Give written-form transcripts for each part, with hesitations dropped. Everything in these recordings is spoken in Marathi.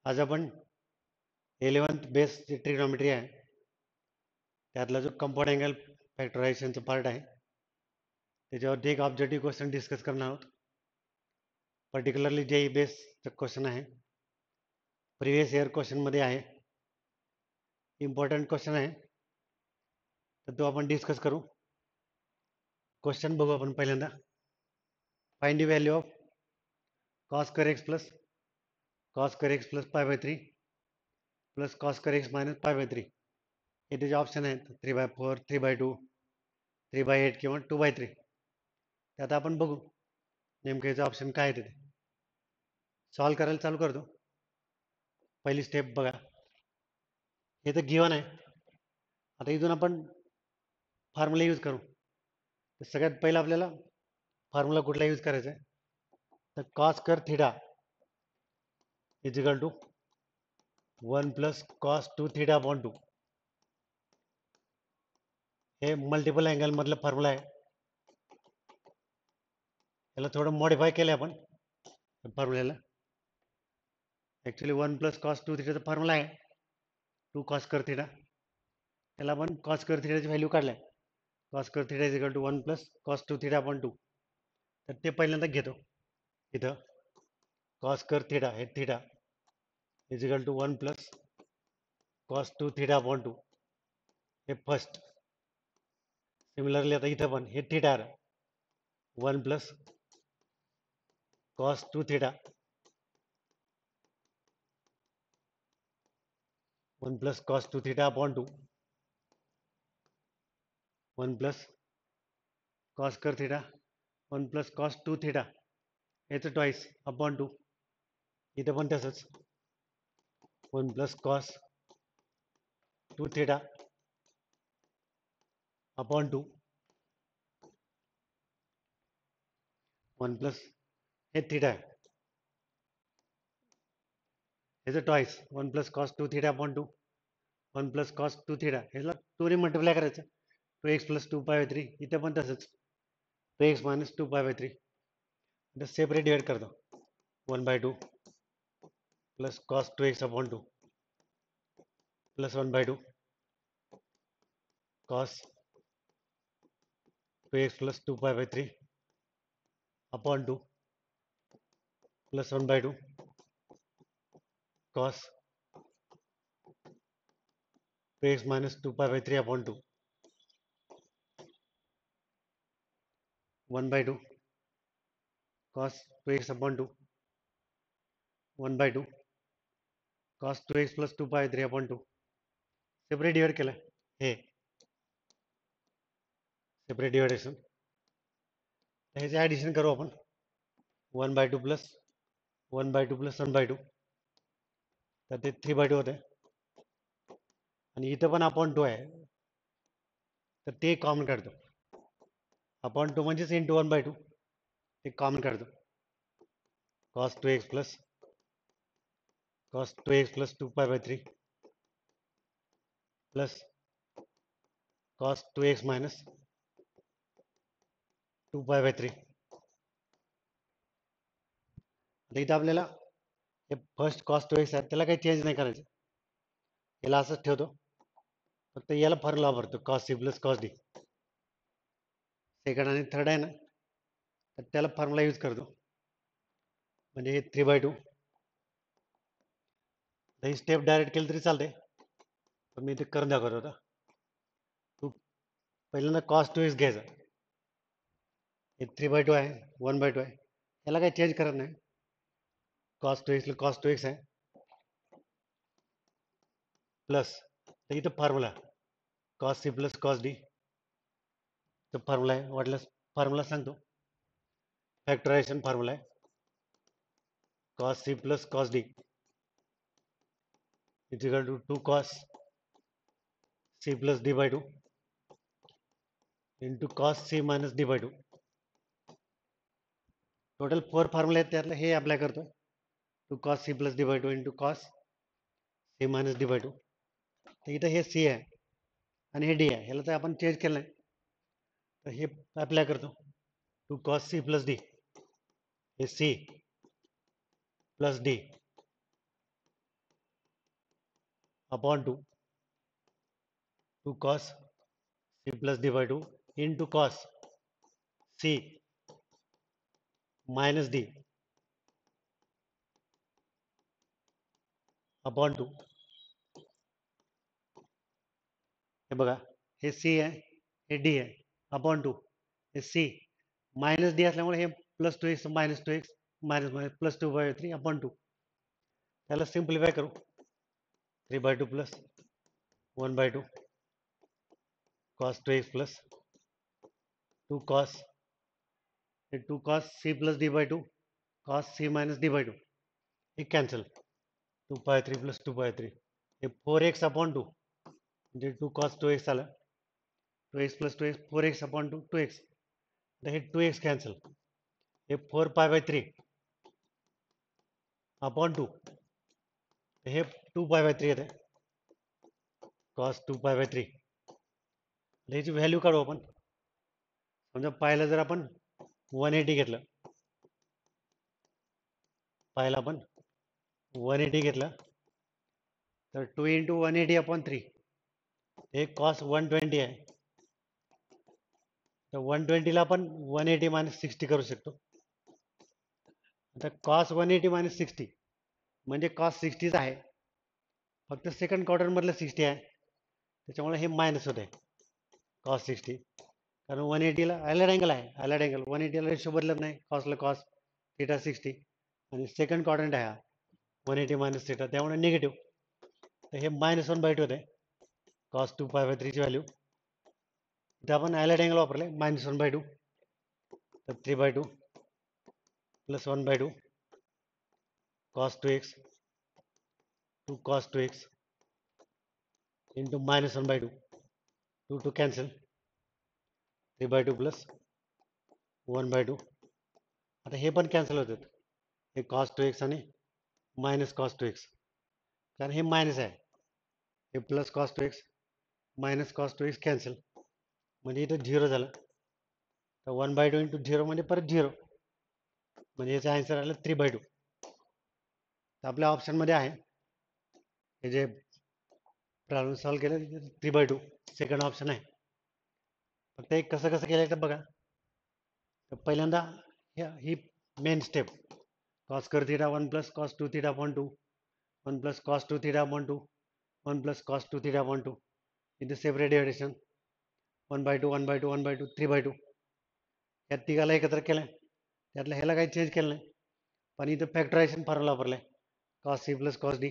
आज आपण 11th बेस जी ट्रिग्नॉमेट्री आहे त्यातला जो कंपाऊंड अँगल फॅक्टरायझेशनचा पार्ट आहे त्याच्यावरती एक ऑब्जेक्टिव्ह क्वेश्चन डिस्कस करणार आहोत. पर्टिक्युलरली जे बेसचा क्वेश्चन आहे प्रिव्हियस इयर क्वेश्चनमध्ये आहे, इम्पॉर्टंट क्वेश्चन आहे, तर तो आपण डिस्कस करू. क्वेश्चन बघू आपण पहिल्यांदा. Find the value of cos square x plus pi by 3 plus cos square x minus pi by 3. हे त्याचे ऑप्शन आहेत 3/4, 3/2, 3/8 किंवा 2/3. त्यात आपण बघू नेमकं याचं ऑप्शन काय आहे. तिथे सॉल्व करायला चालू करतो. पहिली स्टेप बघा, हे तर गिवन आहे. आता इथून आपण फॉर्म्युला यूज करू. तर सगळ्यात पहिला आपल्याला फॉर्म्युला कुठला यूज करायचा आहे, तर cos square theta is equal to 1 plus cos 2 theta upon 2. हे मल्टिपल अँगल मधलं फॉर्म्युला आहे. याला थोडं मॉडिफाय केलं आपण फॉर्म्युल्याला. ॲक्च्युली 1 प्लस cos 2 थीटाचा फॉर्म्युला आहे 2 cos स्क्वेअर थीटा. त्याला आपण cos स्क्वेअर थीटाची व्हॅल्यू काढल्या. cos square theta is equal to 1 plus cos 2 theta upon 2. तर ते पहिल्यांदा घेतो. इथं cos स्क्वेअर थीटा हे theta is equal to 1 plus cos 2 theta upon 2 हे फर्स्ट. सिमिलरली आता इथं पण हे theta 1 plus cos 2 theta 1 plus cos 2 theta upon 2 1 plus cos square theta 1 plus cos 2 theta याचं ट्वाईस अपॉन 2. इथं पण तसंच 1 plus cos 2 theta upon 2 1 plus हे थीटा आहे याचं twice 1 plus cos 2 theta upon 2 1 plus cos 2 theta ह्याला 2 ने मल्टिप्लाय करायचं 2x प्लस 2 पाय 3. इथं पण तसंच 2x मायनस 2 पाय 3. इथं सेपरेट डिवाइड करतो 1/2 plus cos 2x upon 2 plus 1/2 cos 2x plus 2 पाय 3 upon 2 plus 1/2 cos 2x minus 2 पाय 3 upon 2 1/2 cos 2x upon 2 1/2 cos 2x plus 2 पाय 3 अपॉन 2 सेपरेट डिवाइड केलं. हे सेपरेट डिवायडेशन ह्याचे ॲडिशन करू आपण 1/2 प्लस 1/2 प्लस 1/2 तर ते 3/2 होते. आणि इथं पण अपॉन 2 आहे तर ते कॉमन काढतो. अपॉन 2 म्हणजेच इंटू 1/2 ते कॉमन काढतो. cos 2x plus cos 2x plus 2 पाय 3 प्लस cos 2x मायनस 2 पाय 3. आता इथं आपल्याला हे फर्स्ट cos 2x आहे त्याला काही चेंज नाही करायचं, याला असंच ठेवतो. फक्त याला फॉर्म्युला वापरतो cos c plus cos d. Second आणि थर्ड आहे ना तर त्याला फॉर्म्युला यूज करतो म्हणजे हे 3/2. ही स्टेप डायरेक्ट केली तरी चालते पण मी ते करून दाखवतो. आता तू पहिल्यांदा cos 2x घ्यायचा. हे 3/2 आहे 1/2 आहे याला काही चेंज करत नाही. cos 2x cos 2x आहे प्लस इथं formula cos c plus cos d तो फॉर्म्युला आहे. वाटल्यास फॉर्म्युला सांगतो. फॅक्टरायझेशन फॉर्म्युला आहे cos c plus cos d is equal to 2 cos c plus d by 2 into cos c minus d by 2. Total 4 फॉर्म्युले आहेत त्यातलं हे अप्लाय करतो 2 cos c plus d by 2 into cos c minus d by 2. तर इथं हे c आहे आणि हे d आहे, ह्याला तर आपण चेंज केलं नाही तर हे अप्लाय करतो 2 cos c प्लस d हे c plus d upon 2 cos c plus d by 2 into cos c minus d upon 2. हे बघा, हे सी आहे, हे डी आहे, अपॉन 2 हे सी मायनस डी असल्यामुळे हे +2x minus 2x minus minus +2/3 upon 2. त्याला सिम्प्लिफाय करू. 3/2 plus 1/2 cos 2x plus 2 cos 2 cos c plus d by 2 cos c minus d by 2 हे कॅन्सल. 2/3 प्लस 2/3 हे 4x अपॉन 2 म्हणजे 2 cos 2x आलं. 2x plus 2x 4x upon 2 2x. तर हे 2x कॅन्सल. हे 4π/3 अपॉन 2 हे 2π/3 येते. cos 2π/3 ह्याची व्हॅल्यू काढू आपण. समजा पाहिलं जर आपण 180 घेतलं, पाहिलं आपण 180 घेतलं तर 2 इंटू 180 अपॉन 3 हे cos 120 आहे. तर 120ला आपण 180 मायनस 60 करू शकतो. आता cos 180 मायनस 60 म्हणजे cos 60 आहे, फक्त सेकंड क्वार्टर मधलं 60 आहे, त्याच्यामुळे हे मायनस होते cos 60. कारण 180ला आयलँड अँगल आहे, आयलँड अँगल 180ला रेशो बदलत नाही, कॉसला कॉस थिटा 60 आणि सेकंड क्वाड्रंट आहे हा 180 मायनस थिटा, त्यामुळे निगेटिव्ह. तर हे -1/2 होते cos 2π/3 ची व्हॅल्यू. इथे आपण आयलँड अँगल वापरले -1/2 तर 3/2 plus 1/2 cos 2x 2 cos 2x into -1/2 2 2 cancel 3/2 plus 1/2. आता हे पण कॅन्सल होतात, हे cos 2x आणि मायनस cos 2x, कारण हे मायनस आहे. हे plus cos 2x minus cos 2x cancel म्हणजे इथं 0 झालं. तर 1/2 इंटू 0 म्हणजे परत 0, म्हणजे याचा आन्सर आलं 3/2. तर आपल्या ऑप्शनमध्ये आहे हे जे प्रॉब्लेम सॉल्व्ह केलं 3/2 सेकंड ऑप्शन आहे. फक्त एक कसं कसं केलं तर बघा. तर पहिल्यांदा ही मेन स्टेप cos कर theta 1 plus cos 2 theta upon 2 1 plus cos 2 theta upon 2 1 plus cos 2 theta upon 2 इथे सेपरेट डिव्हिडेशन 1/2 1/2 1/2 3/2 या तिघाला एकत्र केलं. त्यातलं ह्याला काही चेंज केलं नाही, पण इथं फॅक्टरायझेशन फॉर्म्युला वापरलाय cos c plus cos d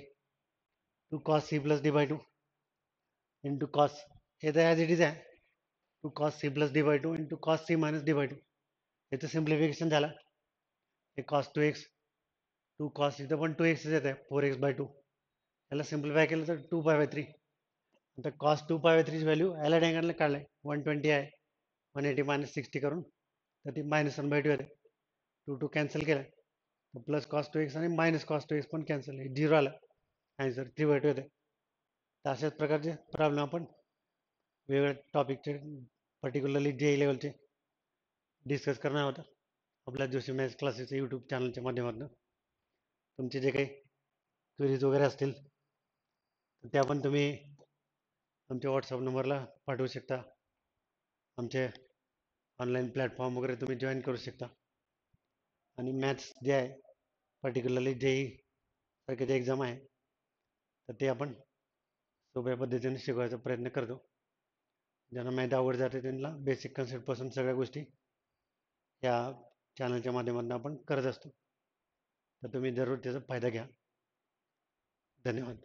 2 cos c plus d by 2 into cos हे तर ॲज इट इज आहे 2 cos c plus d by 2 into cos c minus d by 2. याचं सिम्प्लिफिकेशन झालं. हे cos 2x 2 cos इथं पण 2x येत आहे 4x/2. याला सिम्प्लिफाय केलं तर 2π/3. आता cos 2π/3 ची व्हॅल्यू ॲलँड अँगलने काढलाय 120 आहे, 180 मायनस 60 करून तर ती -1/2 येते. 2 2 कॅन्सल केलं प्लस cos 2x आणि मायनस cos 2x पण कॅन्सल, 0 आलं आन्सर 3/2 येते. तर अशाच प्रकारचे प्रॉब्लेम आपण वेगवेगळ्या टॉपिकचे पर्टिक्युलरली जे लेवलचे डिस्कस करणार आहोत आपल्या जोशी मॅथ्स क्लासेस यूट्यूब चॅनलच्या माध्यमातून. तुमचे जे काही क्वेरीज वगैरे असतील त्या पण तुम्ही आमच्या व्हॉट्सअप नंबरला पाठवू शकता. आमचे ऑनलाईन प्लॅटफॉर्म वगैरे तुम्ही जॉईन करू शकता. आणि मॅथ्स जे आहे पर्टिक्युलरली जेई सारखे जे एक्झाम आहे तर ते आपण सोप्या पद्धतीने शिकवायचा प्रयत्न करतो. ज्यांना मॅथ आवड जाते त्यांना बेसिक कन्सेप्टपासून सगळ्या गोष्टी या चॅनलच्या माध्यमातून आपण करत असतो. तर तुम्ही जरूर त्याचा फायदा घ्या. धन्यवाद.